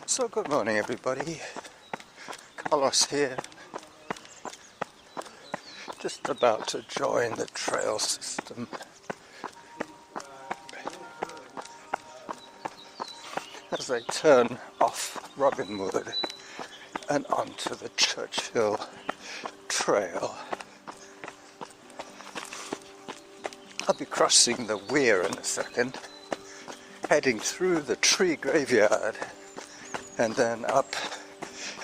So good morning everybody, Carlos here, just about to join the trail system. As I turn off Robinwood and onto the Churchill Trail, I'll be crossing the weir in a second, heading through the tree graveyard and then up,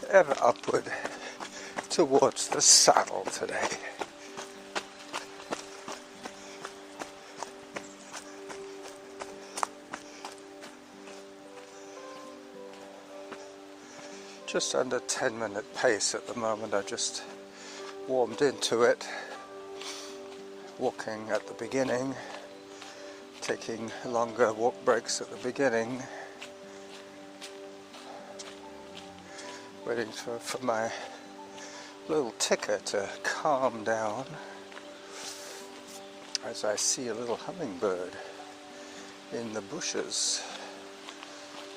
ever upward towards the saddle today. Just under 10-minute pace at the moment. I just warmed into it, walking at the beginning, taking longer walk breaks at the beginning, waiting for my little ticker to calm down as I see a little hummingbird in the bushes.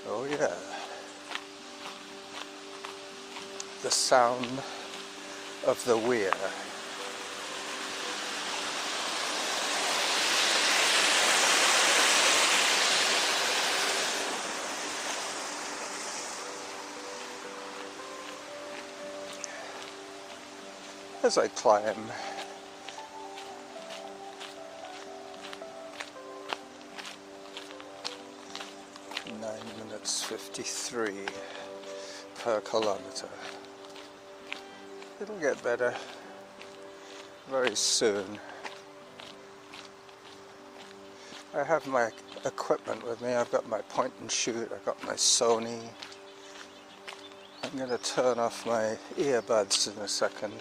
Oh yeah. The sound of the weir. As I climb, (9:53 per kilometer). It'll get better very soon. I have my equipment with me. I've got my point and shoot, I've got my Sony. I'm going to turn off my earbuds in a second.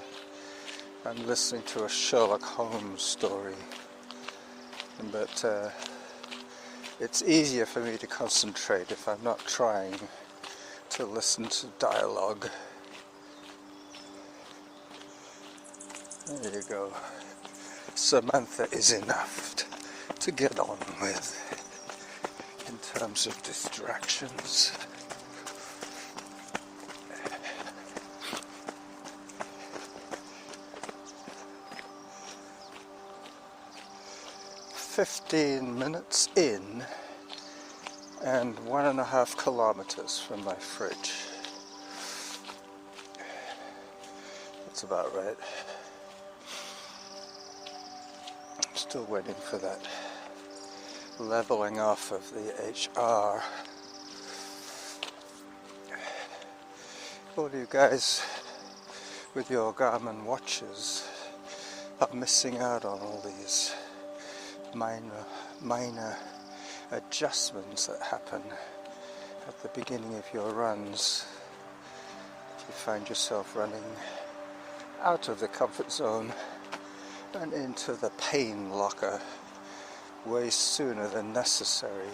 I'm listening to a Sherlock Holmes story, but it's easier for me to concentrate if I'm not trying to listen to dialogue. There you go. Samantha is enough to get on with in terms of distractions. "15 minutes in and 1.5 kilometers from my fridge." That's about right. I'm still waiting for that leveling off of the HR. All of you guys with your Garmin watches are missing out on all these minor adjustments that happen at the beginning of your runs. If you find yourself running out of the comfort zone and into the pain locker way sooner than necessary.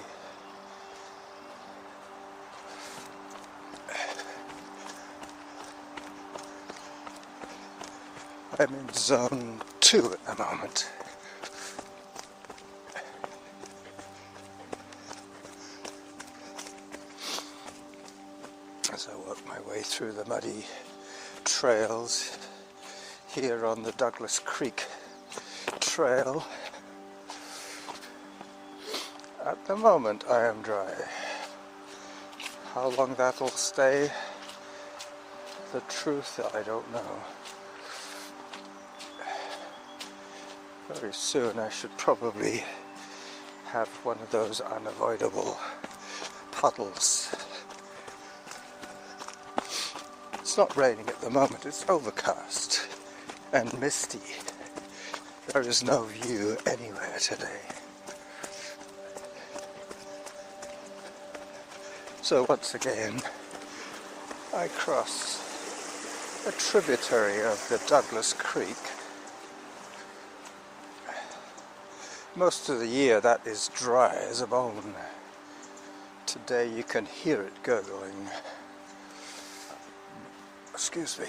I'm in zone 2 at the moment. As I work my way through the muddy trails here on the Douglas Creek Trail. At the moment I am dry. How long that'll stay, the truth, I don't know. Very soon I should probably have one of those unavoidable puddles. It's not raining at the moment, it's overcast and misty. There is no view anywhere today. So once again, I cross a tributary of the Douglas Creek. Most of the year that is dry as a bone. Today you can hear it gurgling. Excuse me.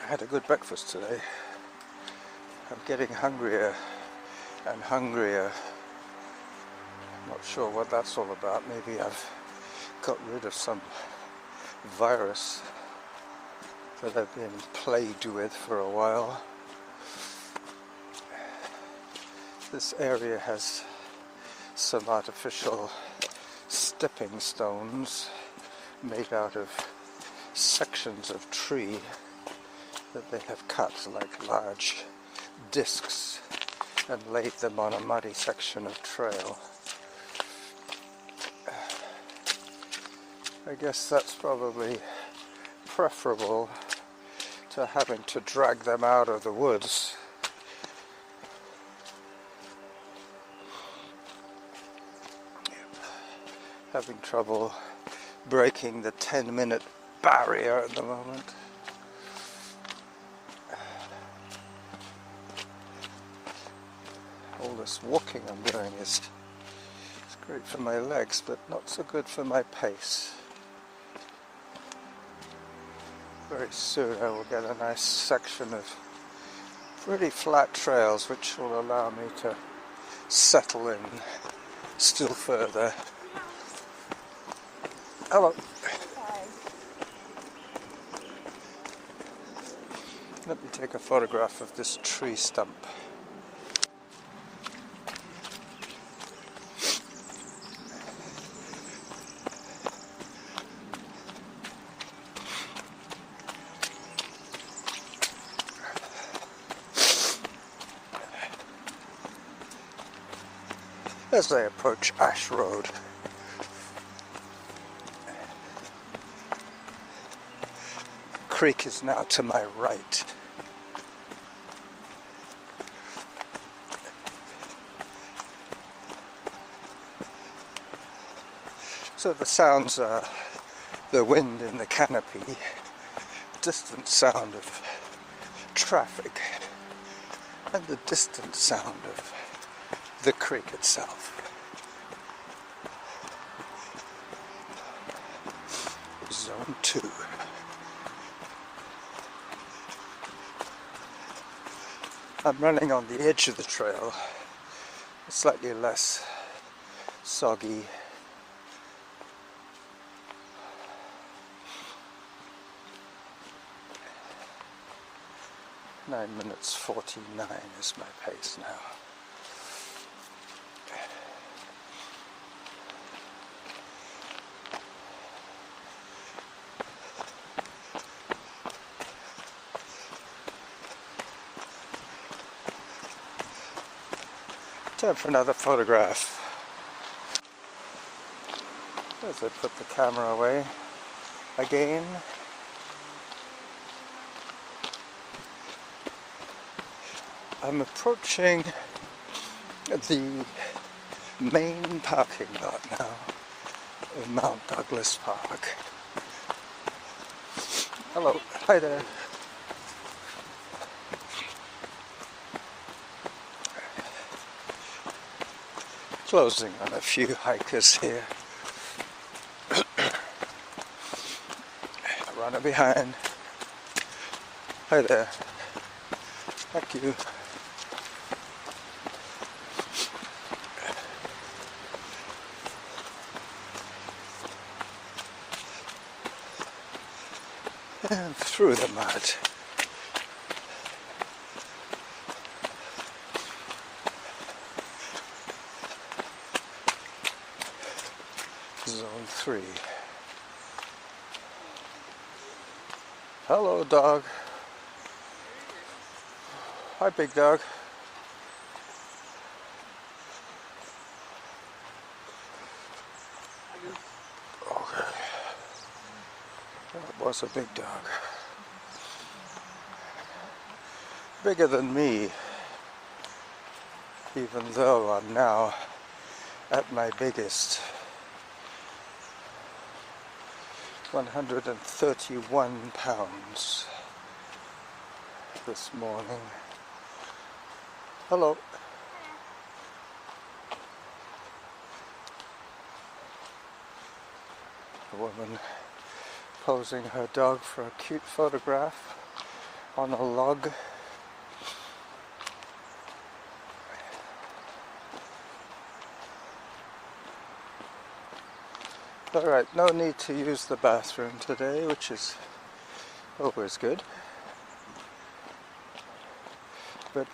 I had a good breakfast today. I'm getting hungrier and hungrier Not sure what that's all about. Maybe I've got rid of some virus that I've been plagued with for a while. This area has some artificial stepping stones made out of sections of tree that they have cut like large discs and laid them on a muddy section of trail. I guess that's probably preferable to having to drag them out of the woods. Having trouble breaking the 10-minute barrier at the moment. All this walking I'm doing is great for my legs, but not so good for my pace. Very soon I will get a nice section of pretty flat trails which will allow me to settle in still further. Hello. Hi. Let me take a photograph of this tree stump. As I approach Ash Road. Creek is now to my right. So the sounds are the wind in the canopy, distant sound of traffic, and the distant sound of the creek itself. Zone 2. I'm running on the edge of the trail, slightly less soggy. Nine minutes 49 is my pace now. Time for another photograph. As I put the camera away again. I'm approaching the main parking lot now of Mt.doug Park. Hello, hi there. Closing on a few hikers here. Runner behind. Hi there. Thank you. And through the mud. Zone 3. Hello, dog. Hi, big dog. Okay. That was a big dog. Bigger than me, even though I'm now at my biggest. 131 pounds this morning. Hello. A woman posing her dog for a cute photograph on a log. Alright, no need to use the bathroom today, which is always good. But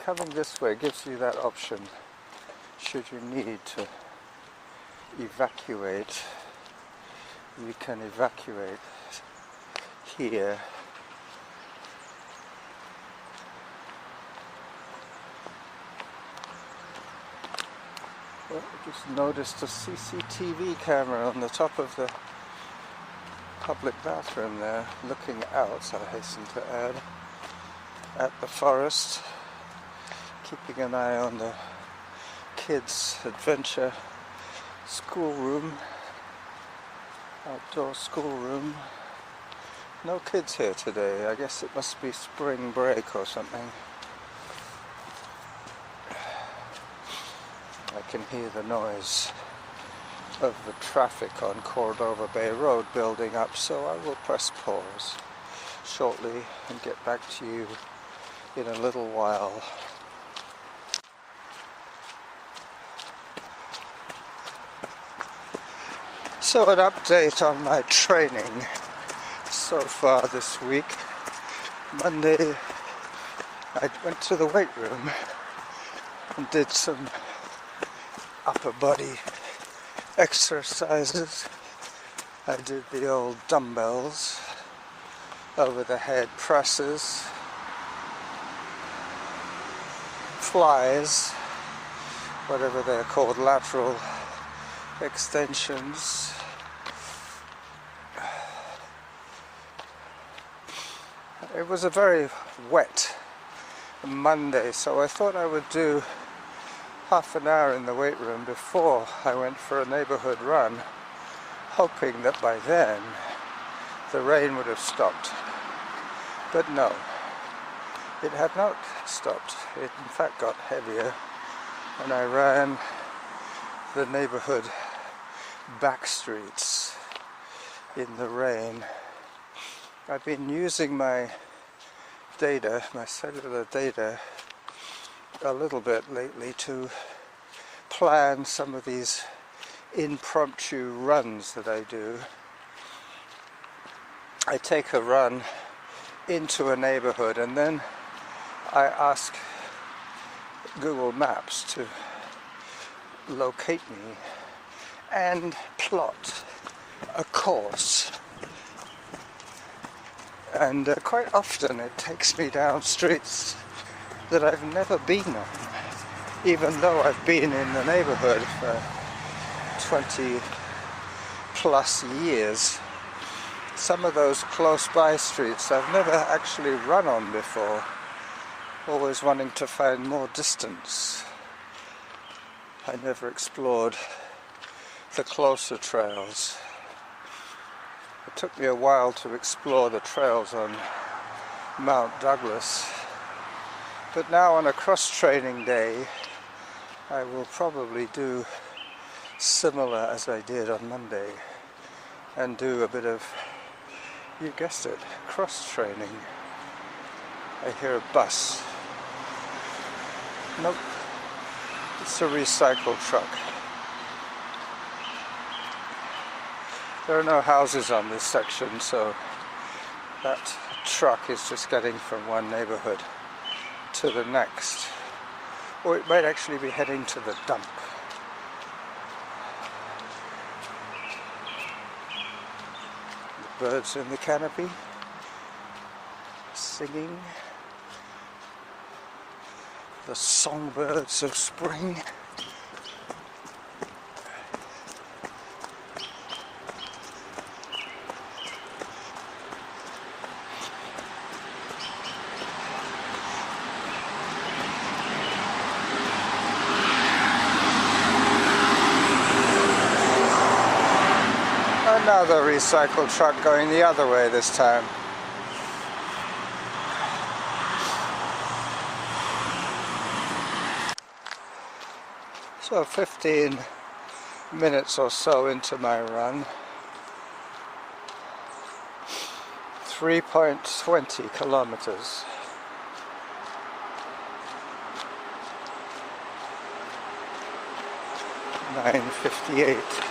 coming this way gives you that option. Should you need to evacuate, you can evacuate here. Well, I just noticed a CCTV camera on the top of the public bathroom there, looking out, I hasten to add, at the forest, keeping an eye on the kids' adventure schoolroom, outdoor schoolroom. No kids here today. I guess it must be spring break or something. I can hear the noise of the traffic on Cordova Bay Road building up, so I will press pause shortly and get back to you in a little while. So an update on my training so far this week. Monday I went to the weight room and did some upper body exercises. I did the old dumbbells, over the head presses, flies, whatever they're called, lateral extensions. It was a very wet Monday, so I thought I would do half an hour in the weight room before I went for a neighborhood run, hoping that by then the rain would have stopped. But no, it had not stopped. It in fact got heavier, and I ran the neighborhood back streets in the rain. I've been using my data, my cellular data, a little bit lately to plan some of these impromptu runs that I do. I take a run into a neighborhood and then I ask Google Maps to locate me and plot a course. And quite often it takes me down streets that I've never been on, even though I've been in the neighborhood for 20 plus years. Some of those close by streets I've never actually run on before, always wanting to find more distance. I never explored the closer trails. It took me a while to explore the trails on Mt.doug. But now on a cross-training day, I will probably do similar as I did on Monday and do a bit of, you guessed it, cross-training. I hear a bus. Nope, it's a recycle truck. There are no houses on this section, so that truck is just getting from one neighborhood to the next. Or it might actually be heading to the dump. The birds in the canopy singing. The songbirds of spring. Another recycle truck going the other way this time. So 15 minutes or so into my run, 3.20 kilometers. (9:58).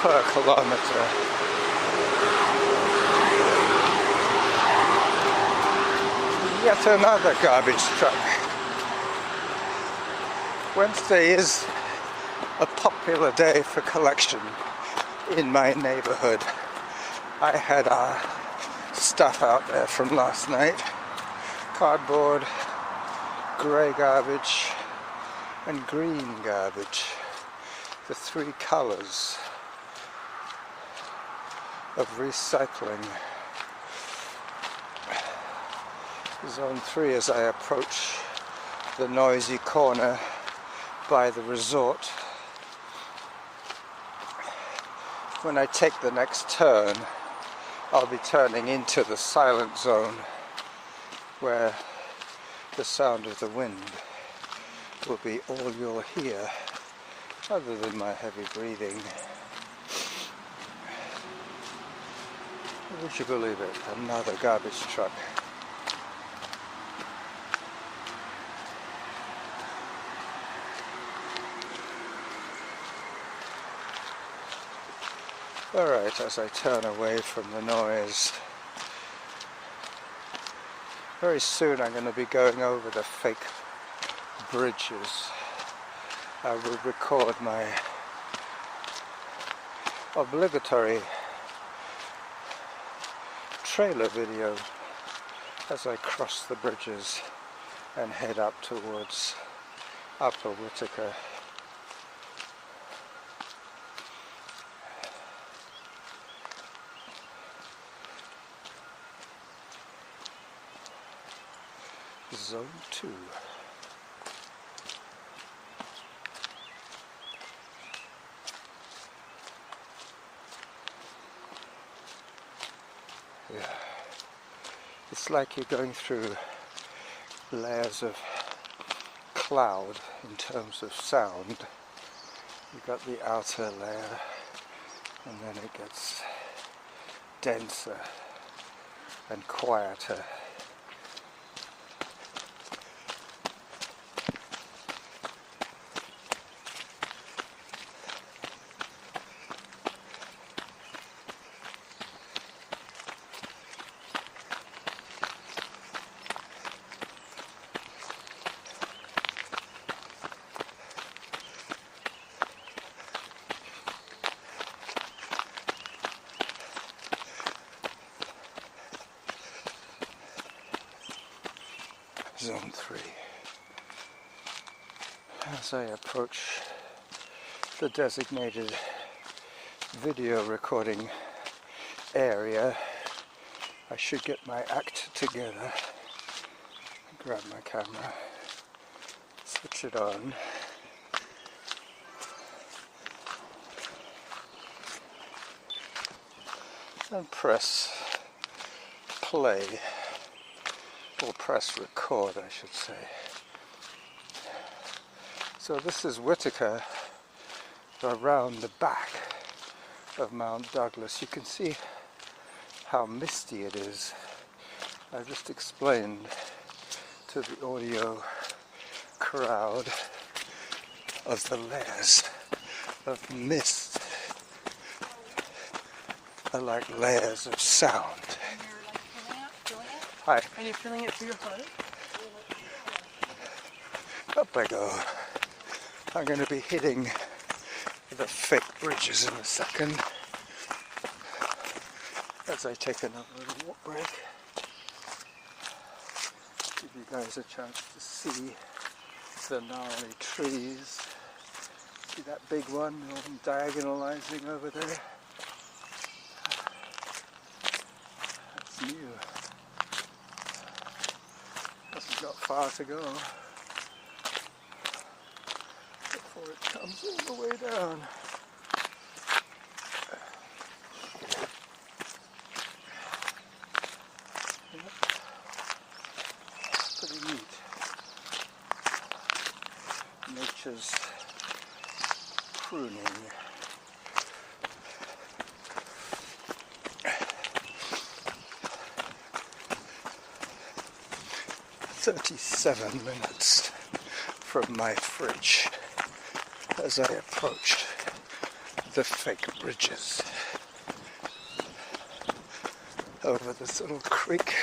per kilometer. Yet another garbage truck. Wednesday is a popular day for collection in my neighborhood. I had our stuff out there from last night. Cardboard, grey garbage, and green garbage. The three colors of recycling. Zone 3 as I approach the noisy corner by the resort. When I take the next turn, I'll be turning into the silent zone where the sound of the wind will be all you'll hear other than my heavy breathing. Would you believe it? Another garbage truck. Alright, as I turn away from the noise, very soon I'm going to be going over the fake bridges. I will record my obligatory trailer video as I cross the bridges and head up towards Upper Whitaker. Zone 2. Yeah. It's like you're going through layers of cloud in terms of sound. You've got the outer layer and then it gets denser and quieter. Zone 3. As I approach the designated video recording area, I should get my act together, grab my camera, switch it on, and press play. Or press record, I should say. So this is Whitaker around the back of Mt.doug. You can see how misty it is. I just explained to the audio crowd of the layers of mist are like layers of sound. Hi. And you're filling it through your hood? Up I go. I'm going to be hitting the fake bridges in a second as I take another little walk break. Give you guys a chance to see the gnarly trees. See that big one diagonalizing over there? That's new. Hasn't got far to go before it comes all the way down. Yep. Pretty neat. Nature's pruning. "37 minutes from my fridge as I approached the fake bridges over this little creek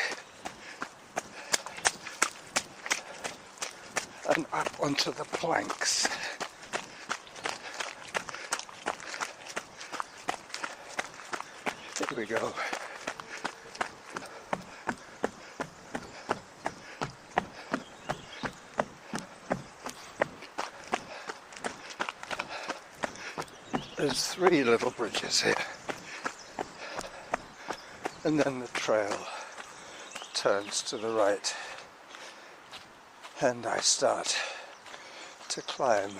and up onto the planks. Here we go. There's 3 little bridges here, and then the trail turns to the right, and I start to climb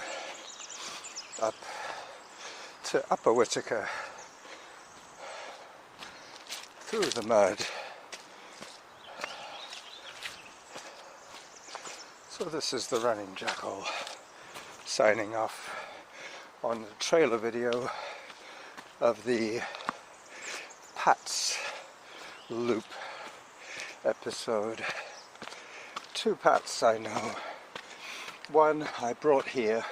up to Upper Whitaker through the mud. So this is the running Jackal signing off on the trailer video of the Pat's Loop episode. 2 Pats I know. One I brought here,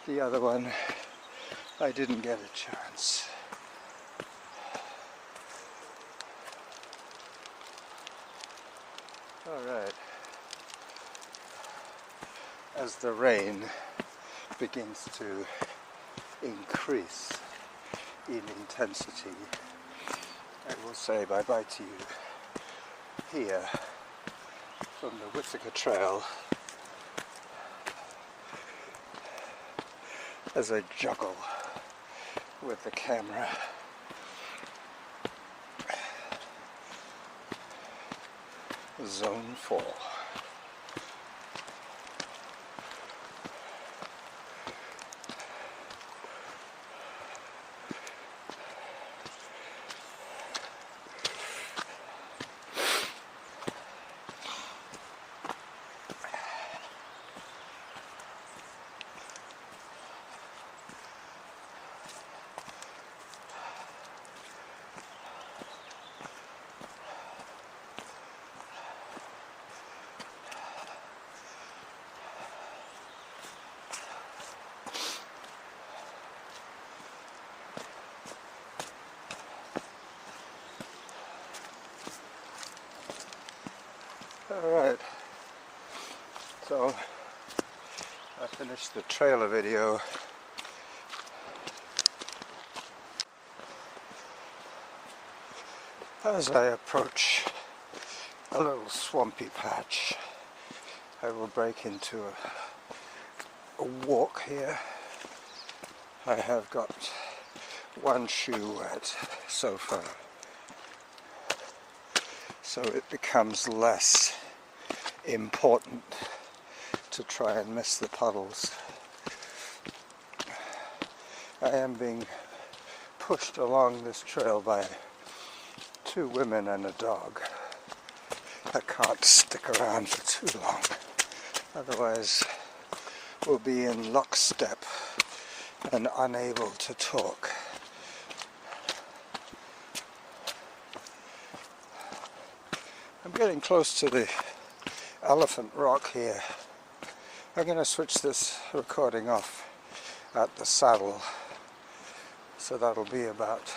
the other one I didn't get a chance. Alright. As the rain begins to increase in intensity, I will say bye-bye to you here from the Whitaker Trail as I juggle with the camera. Zone 4. Alright, so I finished the trailer video. As I approach a little swampy patch, I will break into a walk here. I have got one shoe wet so far, so it becomes less important to try and miss the puddles. I am being pushed along this trail by 2 women and a dog. I can't stick around for too long, otherwise we'll be in lockstep and unable to talk. I'm getting close to the Elephant Rock here. I'm going to switch this recording off at the saddle, so that'll be about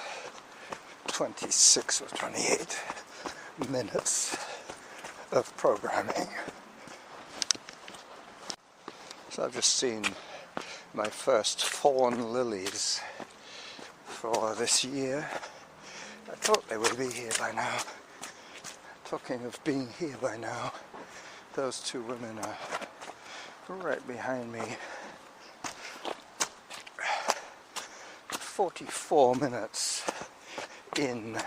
26 or 28 minutes of programming. So I've just seen my first fawn lilies for this year. I thought they would be here by now. Talking of being here by now, those 2 women are right behind me. 44 minutes in,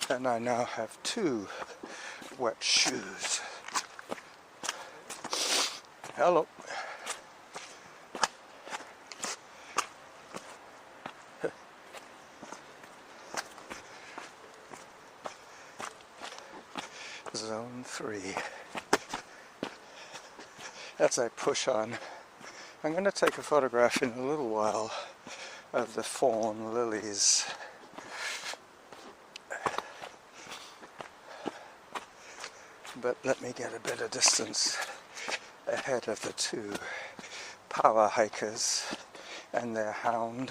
and I now have 2 wet shoes. Hello. Zone 3. As I push on, I'm going to take a photograph in a little while of the fawn lilies. But let me get a bit of distance ahead of the 2 power hikers and their hound.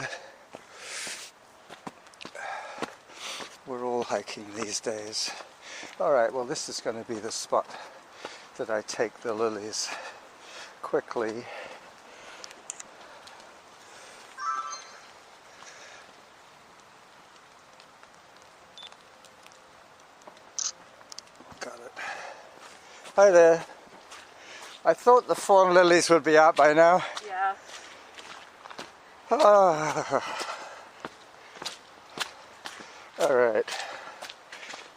We're all hiking these days. Alright, well this is going to be the spot that I take the lilies quickly. Got it. Hi there. I thought the fawn lilies would be out by now. Yeah. Alright.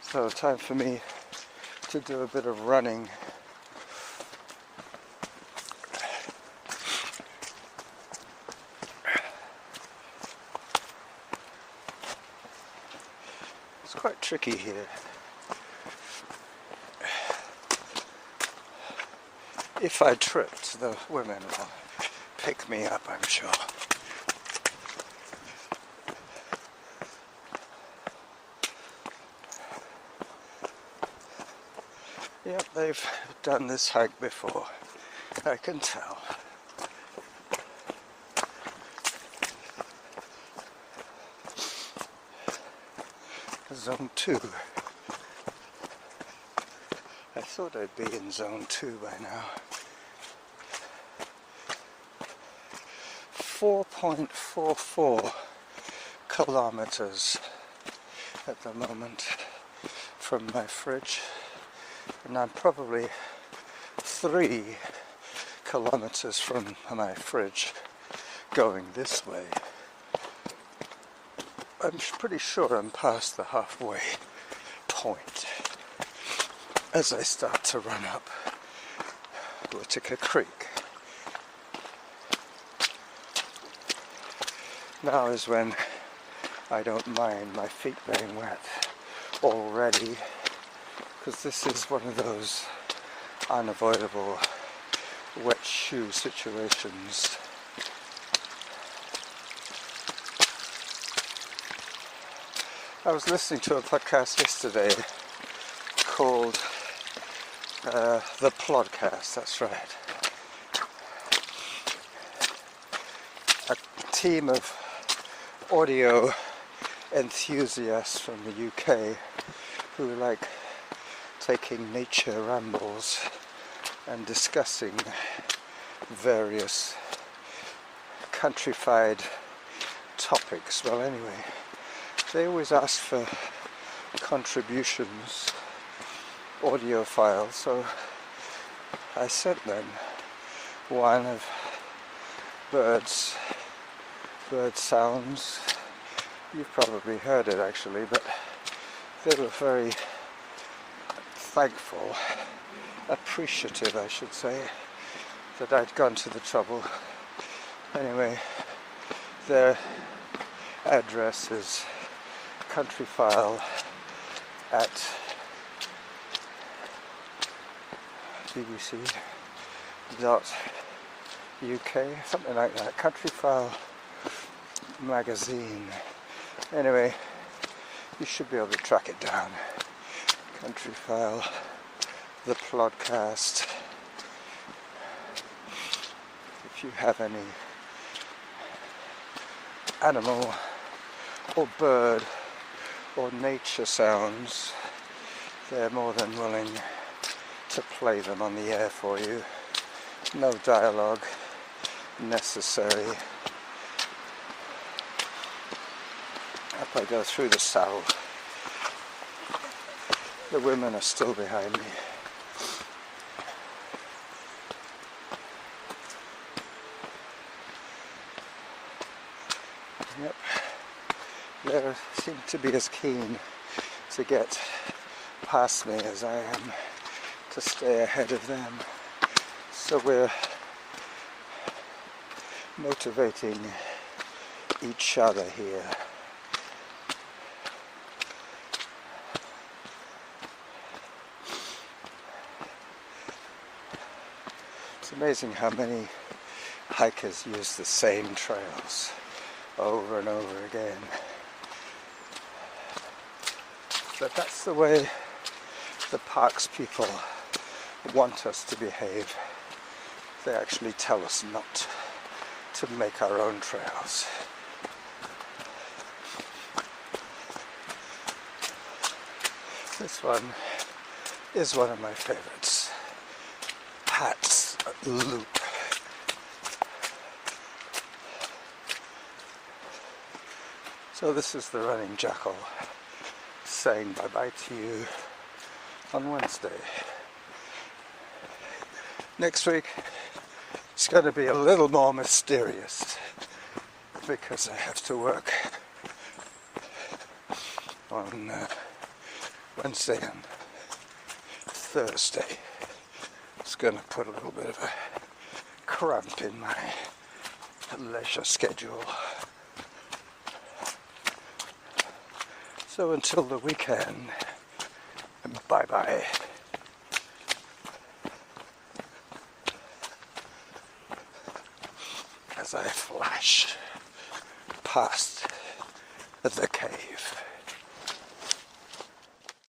So time for me to do a bit of running. It's quite tricky here. If I tripped, the women will pick me up, I'm sure. Yep, they've done this hike before, I can tell. Zone 2. I thought I'd be in Zone 2 by now. 4.44 kilometers at the moment from my fridge, and I'm probably 3 kilometers from my fridge going this way. I'm pretty sure I'm past the halfway point as I start to run up Whitaker Creek. Now is when I don't mind my feet being wet already, because this is one of those unavoidable wet shoe situations. I was listening to a podcast yesterday called the Podcast, that's right. A team of audio enthusiasts from the UK who like taking nature rambles and discussing various countrified topics. Well, anyway, they always ask for contributions, audio files, so I sent them one of bird sounds. You've probably heard it actually, but they were very thankful, appreciative I should say, that I'd gone to the trouble. Anyway, their address is countryfile at bbc.uk, something like that. Countryfile magazine. Anyway, you should be able to track it down. Countryfile, the podcast. If you have any animal or bird or nature sounds, they're more than willing to play them on the air for you. No dialogue necessary. Up I go through the saddle. The women are still behind me. Yep. They seem to be as keen to get past me as I am to stay ahead of them. So we're motivating each other here. It's amazing how many hikers use the same trails over and over again. But that's the way the parks people want us to behave. They actually tell us not to make our own trails. This one is one of my favorites. Hat's Loop. So this is the running Jackal saying bye-bye to you on Wednesday. Next week it's going to be a little more mysterious because I have to work on Wednesday and Thursday. It's going to put a little bit of a cramp in my leisure schedule. So until the weekend, bye-bye. As I flash past the cave.